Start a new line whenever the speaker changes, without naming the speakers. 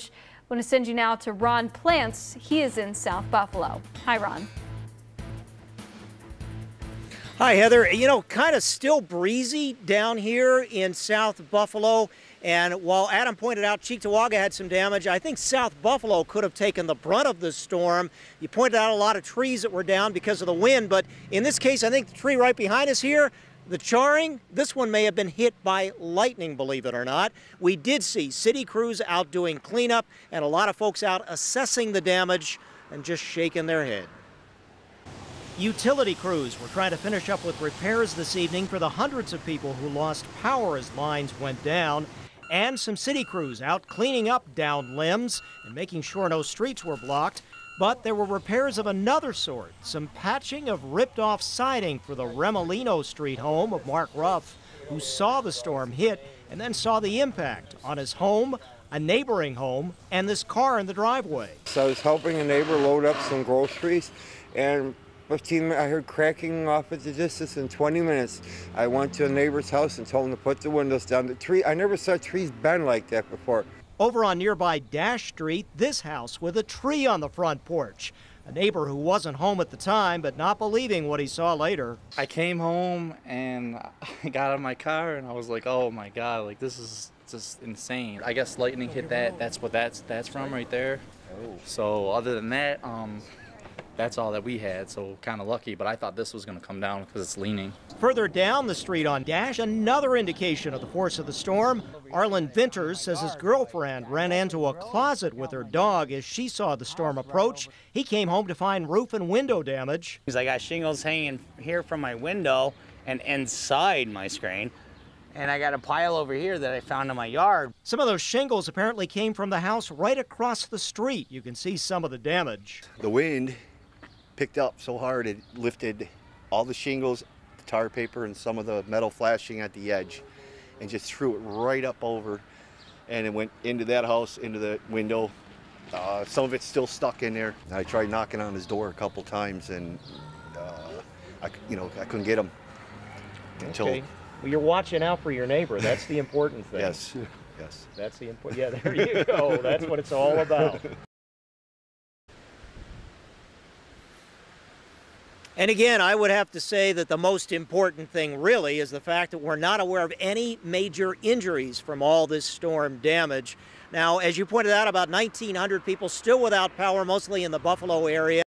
I want to send you now to Ron Plants. He is in South Buffalo. Hi, Ron.
Hi, Heather. You know, kind of still breezy down here in South Buffalo. And while Adam pointed out Cheektowaga had some damage, I think South Buffalo could have taken the brunt of the storm. You pointed out a lot of trees that were down because of the wind, but in this case, I think the tree right behind us here, the charring, this one may have been hit by lightning, believe it or not. We did see city crews out doing cleanup and a lot of folks out assessing the damage and just shaking their head. Utility crews were trying to finish up with repairs this evening for the hundreds of people who lost power as lines went down, and some city crews out cleaning up downed limbs and making sure no streets were blocked. But there were repairs of another sort, some patching of ripped-off siding for the Remolino Street home of Mark Ruff, who saw the storm hit and then saw the impact on his home, a neighboring home, and this car in the driveway.
So I was helping a neighbor load up some groceries, and 15 minutes, I heard cracking off at the distance. In 20 minutes, I went to a neighbor's house and told him to put the windows down. The tree, I never saw trees bend like that before.
Over on nearby Dash Street, this house with a tree on the front porch. A neighbor who wasn't home at the time, but not believing what he saw later.
I came home and I got out of my car and I was like, oh my God, like this is just insane. I guess lightning hit that. That's what that's from right there. Oh. So other than that, that's all that we had, so kind of lucky, but I thought this was going to come down because it's leaning. Further down the street on Dash, another indication of the force of the storm. Arlen Vinters says his girlfriend ran into a closet with her dog as she saw the storm approach. He came home to find roof and window damage.
I got shingles hanging here from my window and inside my screen. And I got a pile over here that I found in my yard.
Some of those shingles apparently came from the house right across the street. You can see some of the damage.
The wind picked up so hard it lifted all the shingles, the tar paper, and some of the metal flashing at the edge and just threw it right up over, and it went into that house, into the window. Some of it's still stuck in there. I tried knocking on his door a couple times, and I couldn't get him until.
Okay. Well, you're watching out for your neighbor. That's the important thing.
Yes, yes.
That's the important. Yeah, there you go. That's what it's all about. And again, I would have to say that the most important thing really is the fact that we're not aware of any major injuries from all this storm damage. Now, as you pointed out, about 1,900 people still without power, mostly in the Buffalo area.